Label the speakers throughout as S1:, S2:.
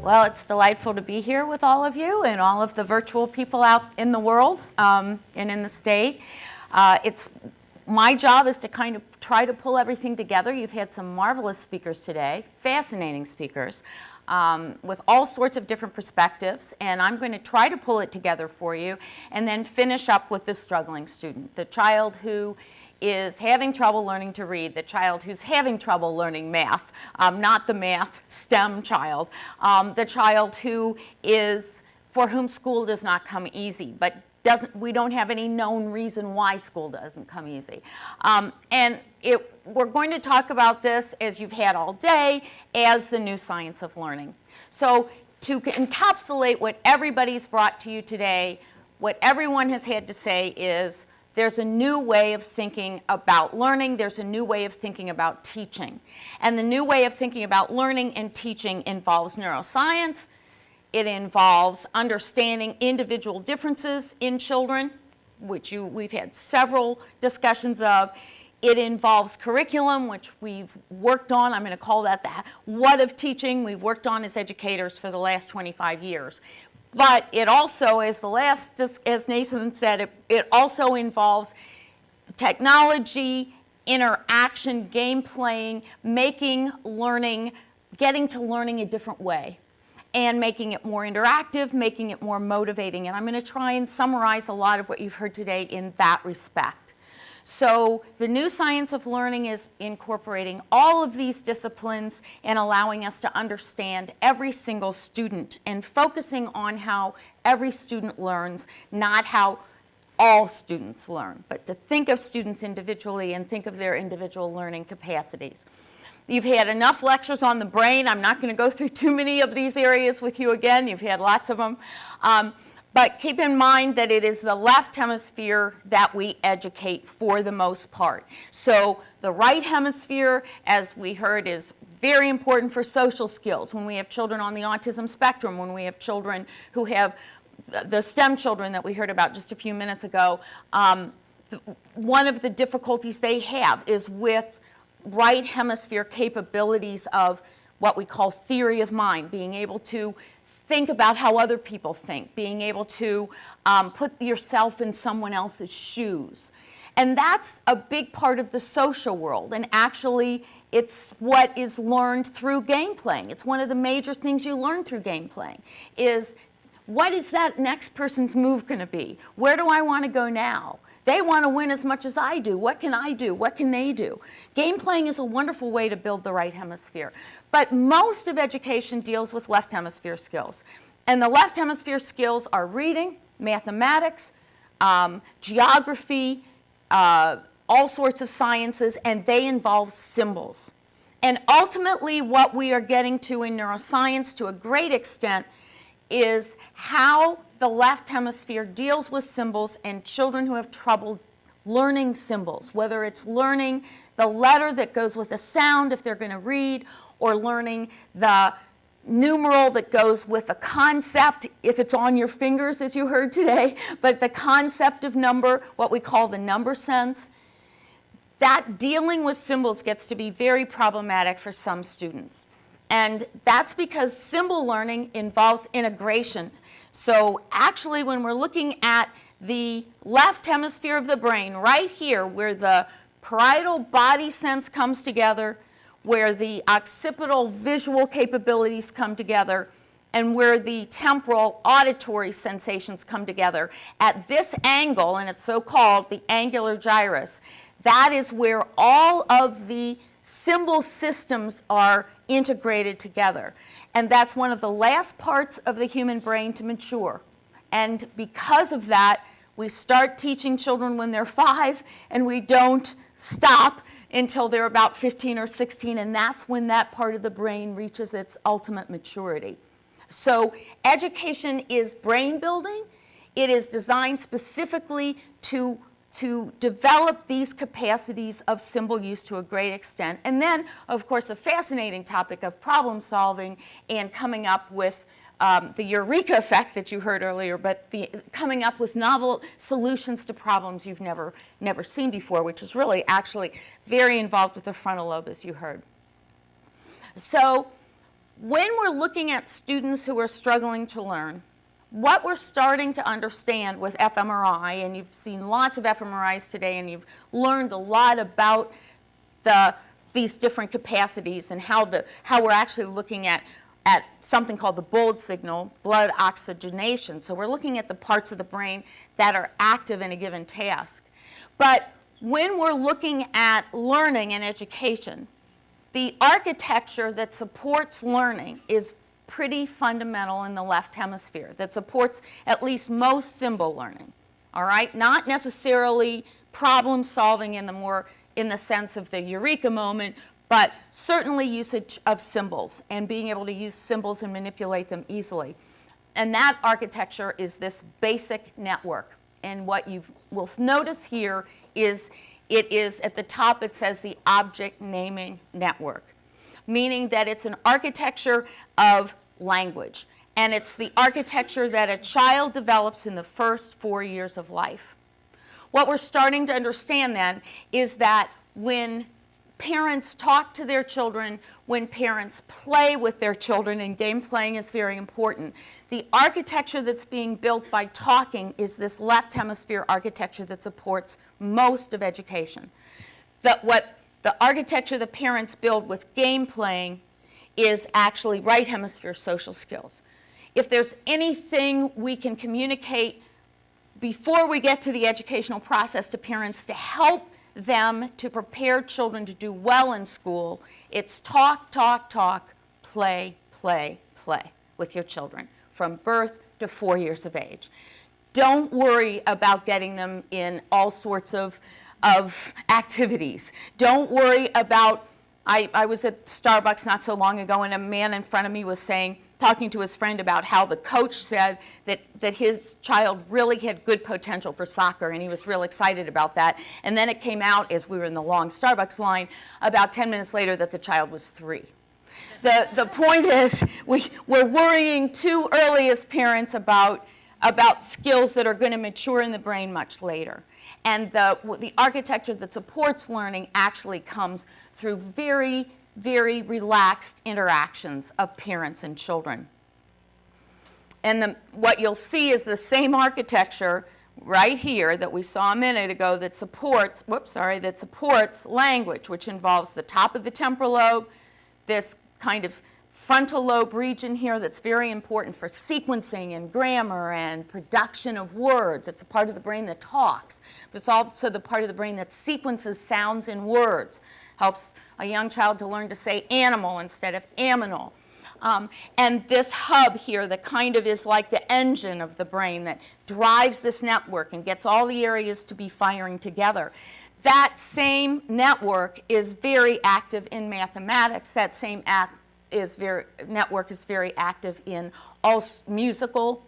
S1: Well, it's delightful to be here with all of you and all of the virtual people out in the world and in the state. My job is to kind of try to pull everything together. You've had some marvelous speakers today, fascinating speakers, with all sorts of different perspectives, and I'm going to try to pull it together for you and then finish up with the struggling student, the child who is having trouble learning to read, the child who's having trouble learning math, not the math STEM child, the child who is, for whom school does not come easy, but we don't have any known reason why school doesn't come easy. We're going to talk about this, as you've had all day, as the new science of learning. So to encapsulate what everybody's brought to you today, what everyone has had to say is, there's a new way of thinking about learning. There's a new way of thinking about teaching. And the new way of thinking about learning and teaching involves neuroscience. It involves understanding individual differences in children, which we've had several discussions of. It involves curriculum, which we've worked on. I'm going to call that the what of teaching we've worked on as educators for the last 25 years. But it also, as Nathan said, it also involves technology, interaction, game playing, making learning, getting to learning a different way, and making it more interactive, making it more motivating. And I'm going to try and summarize a lot of what you've heard today in that respect. So the new science of learning is incorporating all of these disciplines and allowing us to understand every single student and focusing on how every student learns, not how all students learn, but to think of students individually and think of their individual learning capacities. You've had enough lectures on the brain. I'm not going to go through too many of these areas with you again. You've had lots of them. But keep in mind that it is the left hemisphere that we educate for the most part. So the right hemisphere, as we heard, is very important for social skills. When we have children on the autism spectrum, when we have children who have the STEM children that we heard about just a few minutes ago, one of the difficulties they have is with right hemisphere capabilities of what we call theory of mind, being able to think about how other people think, being able to put yourself in someone else's shoes. And that's a big part of the social world. And actually, it's what is learned through game playing. It's one of the major things you learn through game playing is, what is that next person's move going to be? Where do I want to go now? They want to win as much as I do. What can I do? What can they do? Game playing is a wonderful way to build the right hemisphere. But most of education deals with left hemisphere skills. And the left hemisphere skills are reading, mathematics, geography, all sorts of sciences, and they involve symbols. And ultimately, what we are getting to in neuroscience to a great extent is how the left hemisphere deals with symbols and children who have trouble learning symbols, whether it's learning the letter that goes with a sound if they're going to read, or learning the numeral that goes with a concept if it's on your fingers, as you heard today, but the concept of number, what we call the number sense. That dealing with symbols gets to be very problematic for some students. And that's because symbol learning involves integration. So actually, when we're looking at the left hemisphere of the brain, right here, where the parietal body sense comes together, where the occipital visual capabilities come together, and where the temporal auditory sensations come together, at this angle, and it's so called the angular gyrus, that is where all of the symbol systems are integrated together. And that's one of the last parts of the human brain to mature. And because of that, we start teaching children when they're 5, and we don't stop until they're about 15 or 16, and that's when that part of the brain reaches its ultimate maturity. So education is brain building. It is designed specifically to develop these capacities of symbol use to a great extent. And then, of course, a fascinating topic of problem solving and coming up with the eureka effect that you heard earlier, but coming up with novel solutions to problems you've never seen before, which is really actually very involved with the frontal lobe, as you heard. So when we're looking at students who are struggling to learn, what we're starting to understand with fMRI, and you've seen lots of fMRIs today, and you've learned a lot about these different capacities and how we're actually looking at something called the BOLD signal, blood oxygenation. So we're looking at the parts of the brain that are active in a given task. But when we're looking at learning and education, the architecture that supports learning is pretty fundamental in the left hemisphere, that supports at least most symbol learning, all right? Not necessarily problem solving in the sense of the eureka moment, but certainly usage of symbols and being able to use symbols and manipulate them easily. And that architecture is this basic network. And what you will notice here is it is at the top, it says the object naming network, meaning that it's an architecture of language. And it's the architecture that a child develops in the first 4 years of life. What we're starting to understand then is that when parents talk to their children, when parents play with their children, and game playing is very important, the architecture that's being built by talking is this left hemisphere architecture that supports most of education. The architecture the parents build with game playing is actually right hemisphere social skills. If there's anything we can communicate before we get to the educational process to parents to help them to prepare children to do well in school, it's talk, talk, talk, play, play, play with your children from birth to 4 years of age. Don't worry about getting them in all sorts of activities. Don't worry about, I was at Starbucks not so long ago, and a man in front of me was talking to his friend about how the coach said that his child really had good potential for soccer, and he was real excited about that. And then it came out, as we were in the long Starbucks line, about 10 minutes later that the child was 3. The point is, we're worrying too early as parents about skills that are going to mature in the brain much later. And the architecture that supports learning actually comes through very, very relaxed interactions of parents and children. And what you'll see is the same architecture right here that we saw a minute ago that supports, that supports language, which involves the top of the temporal lobe, this kind of frontal lobe region here that's very important for sequencing and grammar and production of words. It's a part of the brain that talks, but it's also the part of the brain that sequences sounds in words. Helps a young child to learn to say animal instead of aminal. And this hub here that kind of is like the engine of the brain that drives this network and gets all the areas to be firing together. That same network is very active in mathematics. That same network is very active in all musical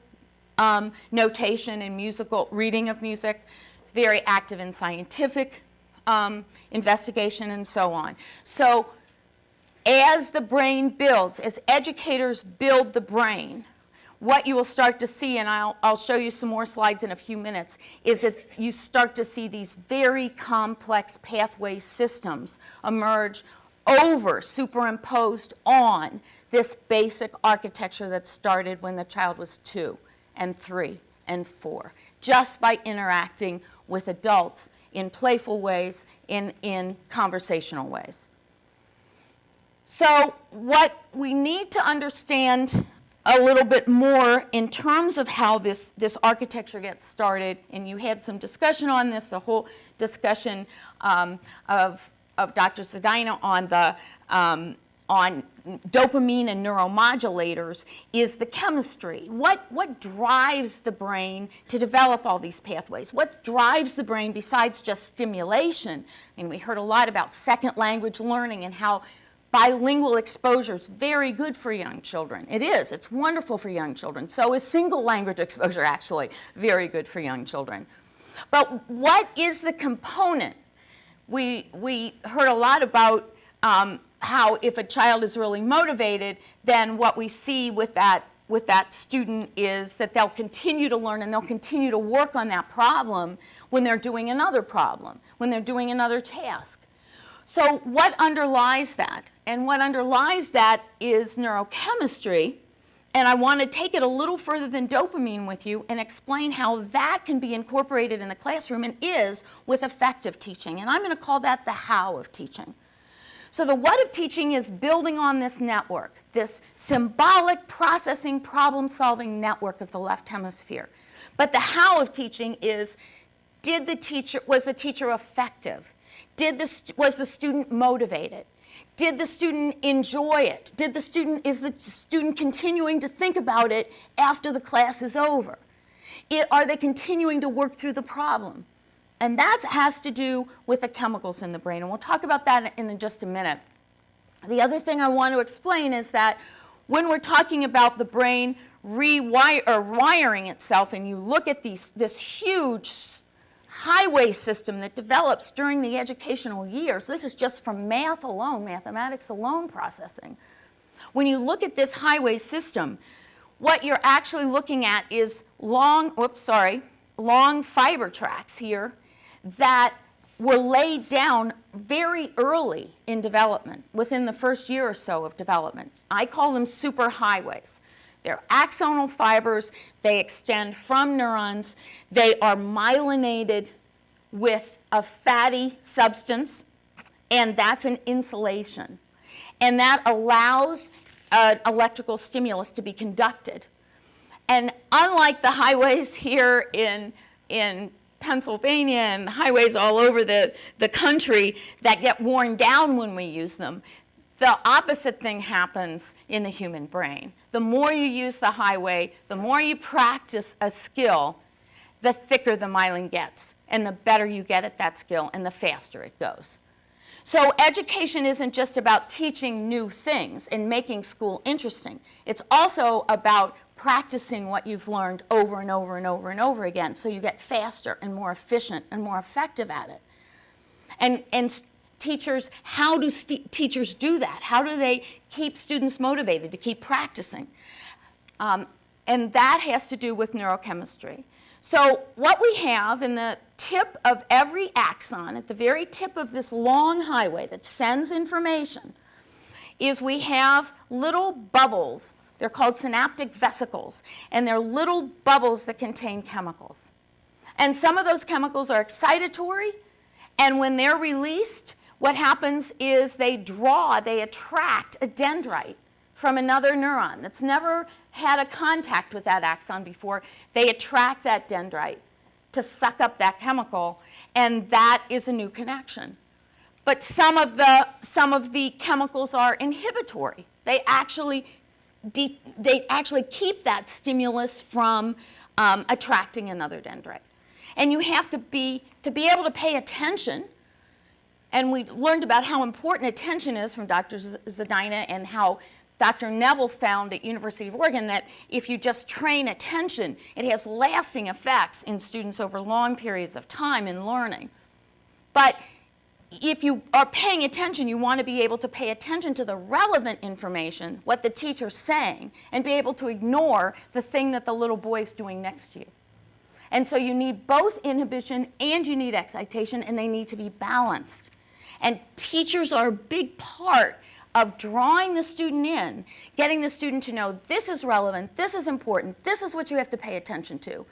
S1: notation and musical reading of music. It's very active in scientific investigation and so on. So as the brain builds, as educators build the brain, what you will start to see, and I'll show you some more slides in a few minutes, is that you start to see these very complex pathway systems emerge superimposed on this basic architecture that started when the child was 2 and 3 and 4, just by interacting with adults in playful ways, in conversational ways. So what we need to understand a little bit more in terms of how this architecture gets started, and you had some discussion on this, the whole discussion of Dr. Sedina on dopamine and neuromodulators, is the chemistry. What drives the brain to develop all these pathways? What drives the brain besides just stimulation? And we heard a lot about second language learning and how bilingual exposure is very good for young children. It is. It's wonderful for young children. So is single language exposure actually very good for young children. But what is the component? We heard a lot about how if a child is really motivated, then what we see with that student is that they'll continue to learn and they'll continue to work on that problem when they're doing another problem, when they're doing another task. So what underlies that? And what underlies that is neurochemistry. And I want to take it a little further than dopamine with you and explain how that can be incorporated in the classroom and is with effective teaching. And I'm going to call that the how of teaching. So the what of teaching is building on this network, this symbolic processing, problem-solving network of the left hemisphere. But the how of teaching is, was the teacher effective? Was the student motivated? Did the student enjoy it? Is the student continuing to think about it after the class is over? Are they continuing to work through the problem? And that has to do with the chemicals in the brain, and we'll talk about that in just a minute. The other thing I want to explain is that when we're talking about the brain wiring itself, and you look at this huge highway system that develops during the educational years, this is just from math alone, mathematics alone processing. When you look at this highway system, what you're actually looking at is long fiber tracks here that were laid down very early in development, within the first year or so of development. I call them superhighways. They're axonal fibers. They extend from neurons. They are myelinated with a fatty substance, and that's an insulation. And that allows electrical stimulus to be conducted. And unlike the highways here in Pennsylvania and the highways all over the country that get worn down when we use them, the opposite thing happens in the human brain. The more you use the highway, the more you practice a skill, the thicker the myelin gets, and the better you get at that skill, and the faster it goes. So education isn't just about teaching new things and making school interesting. It's also about practicing what you've learned over and over and over and over again, so you get faster and more efficient and more effective at it. And teachers, how do teachers do that? How do they keep students motivated to keep practicing? And that has to do with neurochemistry. So what we have in the tip of every axon, at the very tip of this long highway that sends information, is we have little bubbles. They're called synaptic vesicles, and they're little bubbles that contain chemicals. And some of those chemicals are excitatory, and when they're released, what happens is they attract a dendrite from another neuron that's never had a contact with that axon before. They attract that dendrite to suck up that chemical, and that is a new connection. But some of the chemicals are inhibitory. They actually keep that stimulus from attracting another dendrite. And you have to be able to pay attention. And we learned about how important attention is from Dr. Zadina, and how Dr. Neville found at University of Oregon that if you just train attention, it has lasting effects in students over long periods of time in learning. But if you are paying attention, you want to be able to pay attention to the relevant information, what the teacher's saying, and be able to ignore the thing that the little boy's doing next to you. And so you need both inhibition and you need excitation, and they need to be balanced. And teachers are a big part of drawing the student in, getting the student to know this is relevant, this is important, this is what you have to pay attention to.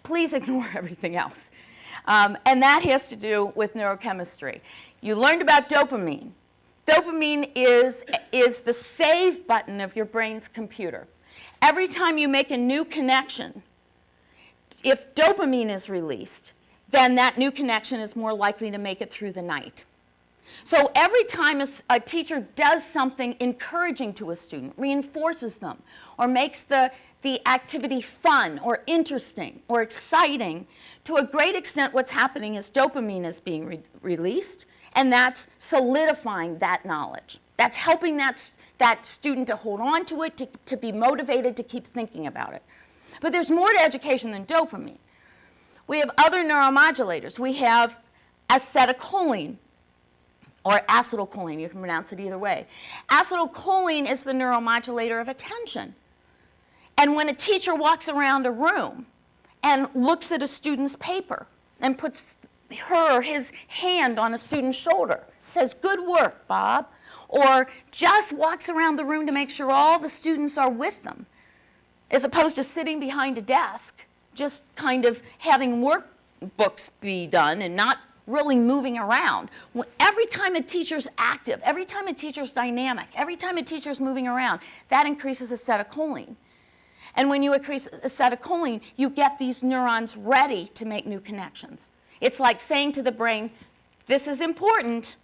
S1: Please ignore everything else. And that has to do with neurochemistry. You learned about dopamine. Dopamine is the save button of your brain's computer. Every time you make a new connection, if dopamine is released, then that new connection is more likely to make it through the night. So every time a teacher does something encouraging to a student, reinforces them, or makes the activity fun or interesting or exciting, to a great extent what's happening is dopamine is being released, and that's solidifying that knowledge. That's helping that student to hold on to it, to be motivated to keep thinking about it. But there's more to education than dopamine. We have other neuromodulators. We have acetylcholine, or acetylcholine, you can pronounce it either way. Acetylcholine is the neuromodulator of attention. And when a teacher walks around a room and looks at a student's paper and puts her or his hand on a student's shoulder, says, "Good work, Bob," or just walks around the room to make sure all the students are with them, as opposed to sitting behind a desk, just kind of having workbooks be done and not really moving around. Every time a teacher's active, every time a teacher's dynamic, every time a teacher's moving around, that increases acetylcholine. And when you increase acetylcholine, you get these neurons ready to make new connections. It's like saying to the brain, this is important,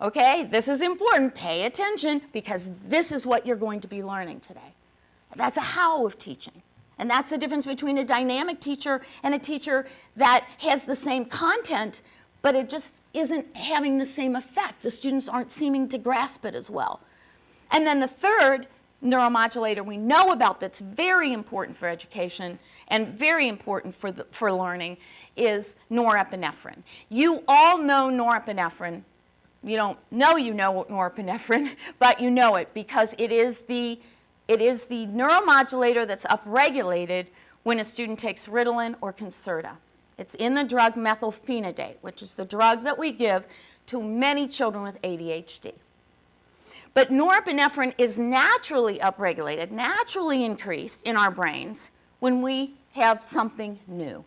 S1: okay? This is important, pay attention, because this is what you're going to be learning today. That's a how of teaching. And that's the difference between a dynamic teacher and a teacher that has the same content, but it just isn't having the same effect. The students aren't seeming to grasp it as well. And then the third neuromodulator we know about that's very important for education and very important for learning is norepinephrine. You all know norepinephrine. You don't know you know norepinephrine, but you know it because it is the neuromodulator that's upregulated when a student takes Ritalin or Concerta. It's in the drug methylphenidate, which is the drug that we give to many children with ADHD. But norepinephrine is naturally upregulated, naturally increased in our brains when we have something new.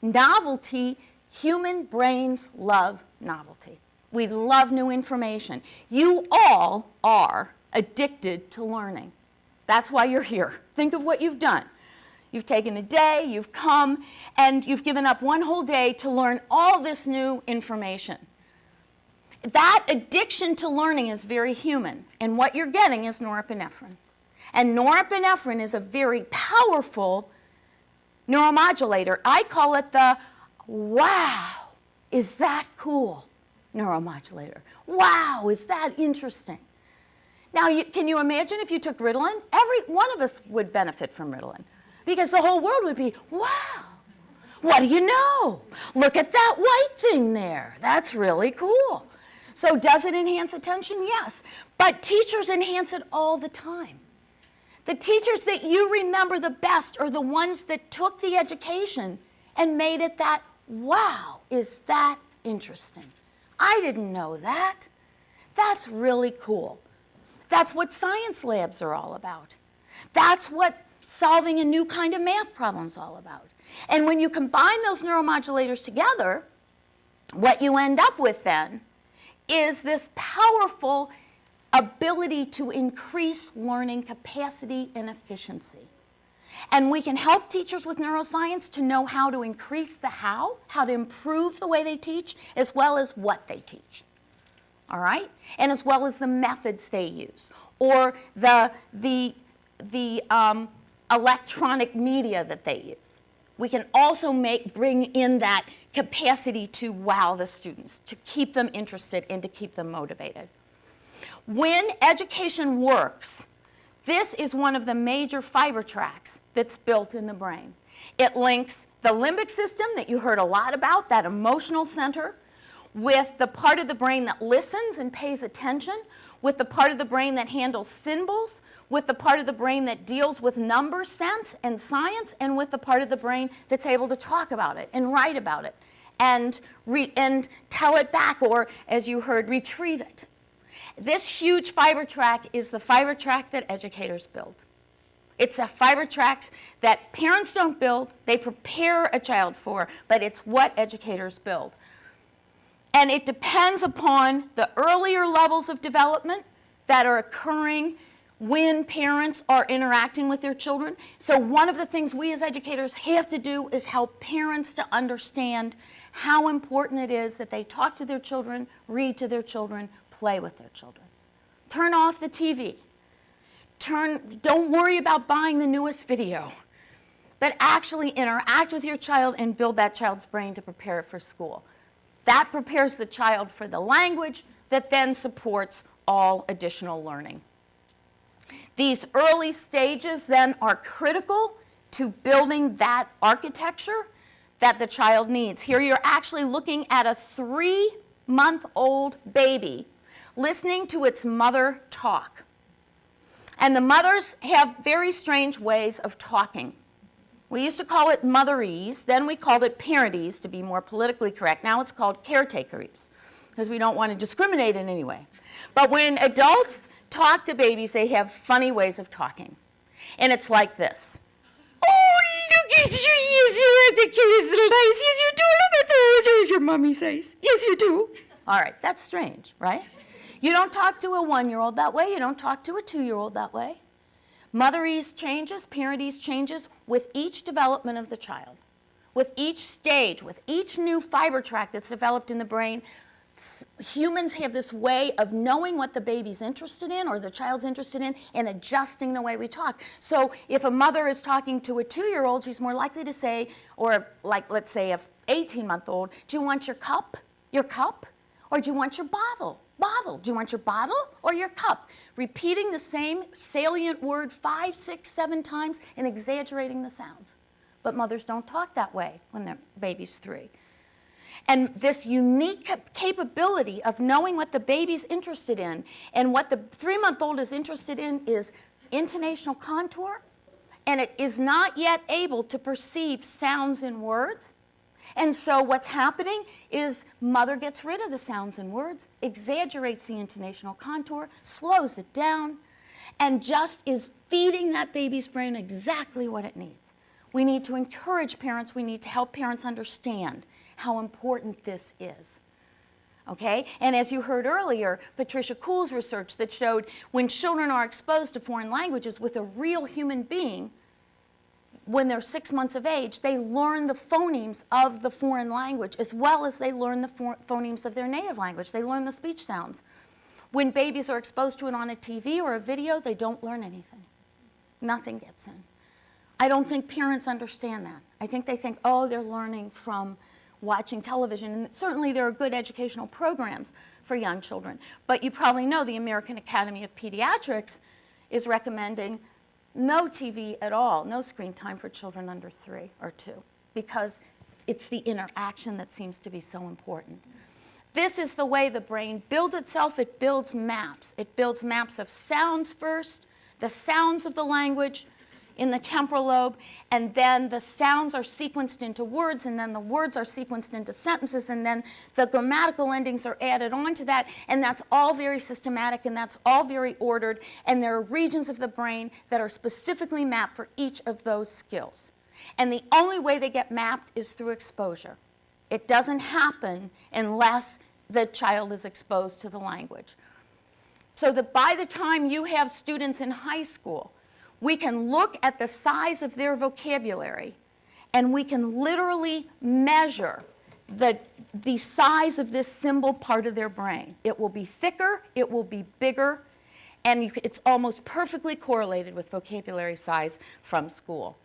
S1: Novelty, human brains love novelty. We love new information. You all are addicted to learning. That's why you're here. Think of what you've done. You've taken a day, you've come, and you've given up one whole day to learn all this new information. That addiction to learning is very human, and what you're getting is norepinephrine. And norepinephrine is a very powerful neuromodulator. I call it the, wow, is that cool neuromodulator. Wow, is that interesting. Now, can you imagine if you took Ritalin? Every one of us would benefit from Ritalin because the whole world would be, wow, what do you know? Look at that white thing there. That's really cool. So does it enhance attention? Yes. But teachers enhance it all the time. The teachers that you remember the best are the ones that took the education and made it that, wow, is that interesting? I didn't know that. That's really cool. That's what science labs are all about. That's what solving a new kind of math problem is all about. And when you combine those neuromodulators together, what you end up with then is this powerful ability to increase learning capacity and efficiency. And we can help teachers with neuroscience to know how to increase the how to improve the way they teach, as well as what they teach. All right? And as well as the methods they use, or the electronic media that they use. We can also bring in that capacity to wow the students, to keep them interested and to keep them motivated. When education works, this is one of the major fiber tracks that's built in the brain. It links the limbic system that you heard a lot about, that emotional center, with the part of the brain that listens and pays attention, with the part of the brain that handles symbols, with the part of the brain that deals with number sense and science, and with the part of the brain that's able to talk about it and write about it and tell it back, or, as you heard, retrieve it. This huge fiber track is the fiber track that educators build. It's the fiber tracks that parents don't build, they prepare a child for, but it's what educators build. And it depends upon the earlier levels of development that are occurring when parents are interacting with their children. So one of the things we as educators have to do is help parents to understand how important it is that they talk to their children, read to their children, play with their children. Turn off the TV. Don't worry about buying the newest video, but actually interact with your child and build that child's brain to prepare it for school. That prepares the child for the language that then supports all additional learning. These early stages then are critical to building that architecture that the child needs. Here you're actually looking at a 3-month-old baby listening to its mother talk. And the mothers have very strange ways of talking. We used to call it Motherese, then we called it parentese to be more politically correct. Now it's called caretakerese. because we don't want to discriminate in any way. But when adults talk to babies, they have funny ways of talking. And it's like this. Oh, look, yes, you're the cutest little guys. Yes, you do. Look at those, your mommy says. Yes, you do. All right, that's strange, right? You don't talk to a 1-year-old that way. You don't talk to a 2-year-old that way. Motherese changes, parentese changes with each development of the child. With each stage, with each new fiber tract that's developed in the brain, humans have this way of knowing what the baby's interested in or the child's interested in and adjusting the way we talk. So if a mother is talking to a 2-year-old, she's more likely to say, or like let's say a 18-month-old, do you want your cup? Your cup? Or do you want your bottle? Bottle. Do you want your bottle or your cup? Repeating the same salient word 5, 6, 7 times and exaggerating the sounds. But mothers don't talk that way when their baby's 3. And this unique capability of knowing what the baby's interested in and what the 3-month-old is interested in is intonational contour, and it is not yet able to perceive sounds in words. And so what's happening is mother gets rid of the sounds and words, exaggerates the intonational contour, slows it down, and just is feeding that baby's brain exactly what it needs. We need to encourage parents. We need to help parents understand how important this is. Okay? And as you heard earlier, Patricia Kuhl's research that showed when children are exposed to foreign languages with a real human being, when they're 6 months of age, they learn the phonemes of the foreign language as well as they learn the phonemes of their native language. They learn the speech sounds. When babies are exposed to it on a TV or a video, they don't learn anything. Nothing gets in. I don't think parents understand that. I think they think, oh, they're learning from watching television. And certainly there are good educational programs for young children. But you probably know the American Academy of Pediatrics is recommending no TV at all, no screen time for children under 3 or 2, because it's the interaction that seems to be so important. This is the way the brain builds itself. It builds maps. It builds maps of sounds first, the sounds of the language in the temporal lobe, and then the sounds are sequenced into words, and then the words are sequenced into sentences, and then the grammatical endings are added onto that, and that's all very systematic, and that's all very ordered, and there are regions of the brain that are specifically mapped for each of those skills. And the only way they get mapped is through exposure. It doesn't happen unless the child is exposed to the language. So that by the time you have students in high school, we can look at the size of their vocabulary, and we can literally measure the size of this symbol part of their brain. It will be thicker, it will be bigger, and it's almost perfectly correlated with vocabulary size from school.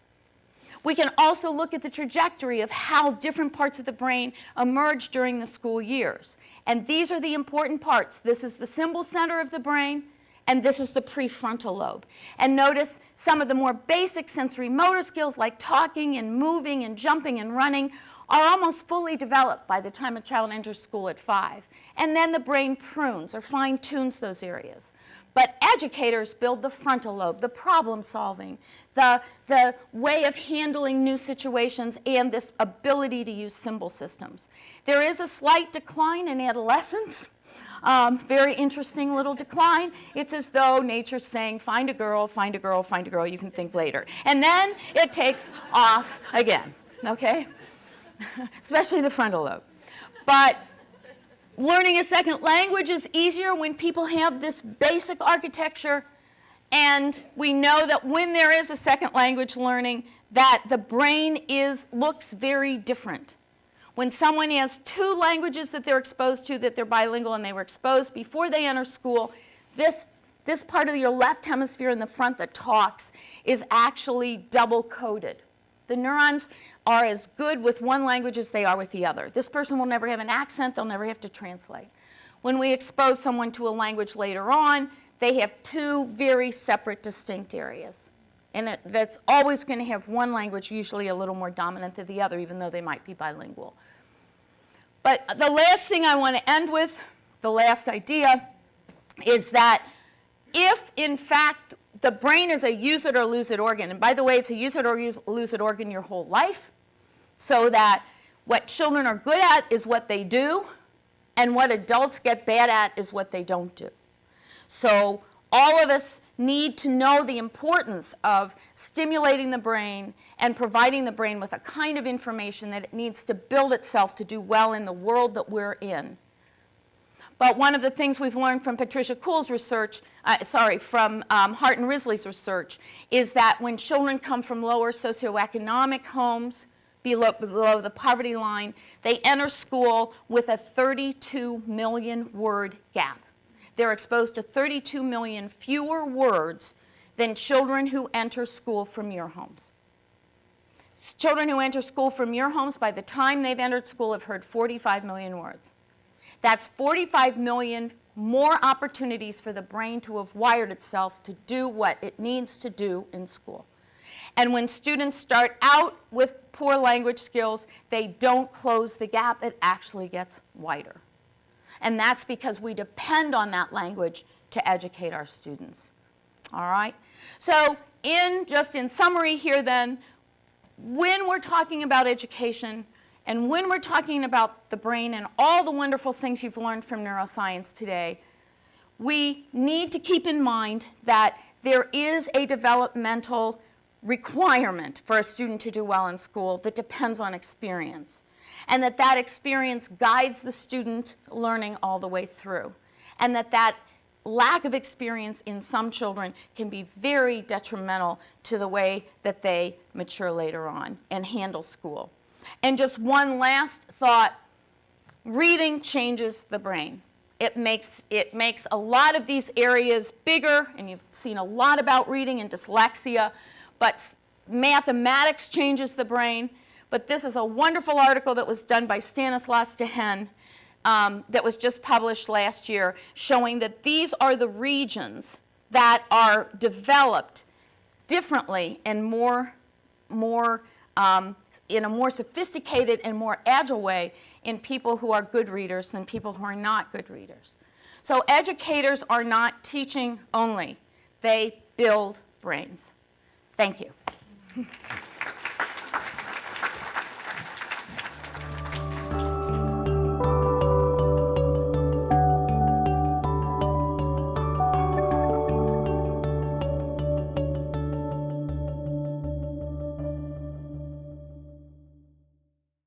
S1: We can also look at the trajectory of how different parts of the brain emerge during the school years. And these are the important parts. This is the symbol center of the brain, and this is the prefrontal lobe. And notice some of the more basic sensory motor skills like talking and moving and jumping and running are almost fully developed by the time a child enters school at 5. And then the brain prunes or fine-tunes those areas. But educators build the frontal lobe, the problem solving, the way of handling new situations, and this ability to use symbol systems. There is a slight decline in adolescence. Very interesting little decline. It's as though nature's saying, find a girl, find a girl, find a girl, you can think later. And then it takes off again, okay? Especially the frontal lobe. But learning a second language is easier when people have this basic architecture, and we know that when there is a second language learning, that the brain looks very different. When someone has 2 languages that they're exposed to, that they're bilingual and they were exposed before they enter school, this part of your left hemisphere in the front that talks is actually double-coded. The neurons are as good with one language as they are with the other. This person will never have an accent. They'll never have to translate. When we expose someone to a language later on, they have 2 very separate, distinct areas. And that's always going to have one language usually a little more dominant than the other, even though they might be bilingual. But the last thing I want to end with, the last idea, is that if, in fact, the brain is a use it or lose it organ, and by the way, it's a use it or lose it organ your whole life, so that what children are good at is what they do, And what adults get bad at is what they don't do. So all of us need to know the importance of stimulating the brain and providing the brain with a kind of information that it needs to build itself to do well in the world that we're in. But one of the things we've learned from Patricia Kuhl's research, from Hart and Risley's research, is that when children come from lower socioeconomic homes, below the poverty line, they enter school with a 32 million word gap. They're exposed to 32 million fewer words than children who enter school from your homes. Children who enter school from your homes, by the time they've entered school, have heard 45 million words. That's 45 million more opportunities for the brain to have wired itself to do what it needs to do in school. And when students start out with poor language skills, they don't close the gap. It actually gets wider. And that's because we depend on that language to educate our students. All right? So just in summary here then, when we're talking about education and when we're talking about the brain and all the wonderful things you've learned from neuroscience today, we need to keep in mind that there is a developmental requirement for a student to do well in school that depends on experience, and that experience guides the student learning all the way through, and that lack of experience in some children can be very detrimental to the way that they mature later on and handle school. And just one last thought, reading changes the brain. It makes a lot of these areas bigger, and you've seen a lot about reading and dyslexia, but mathematics changes the brain. But this is a wonderful article that was done by Stanislas Dehaene that was just published last year, showing that these are the regions that are developed differently and in a more sophisticated and more agile way in people who are good readers than people who are not good readers. So educators are not teaching only. They build brains. Thank you.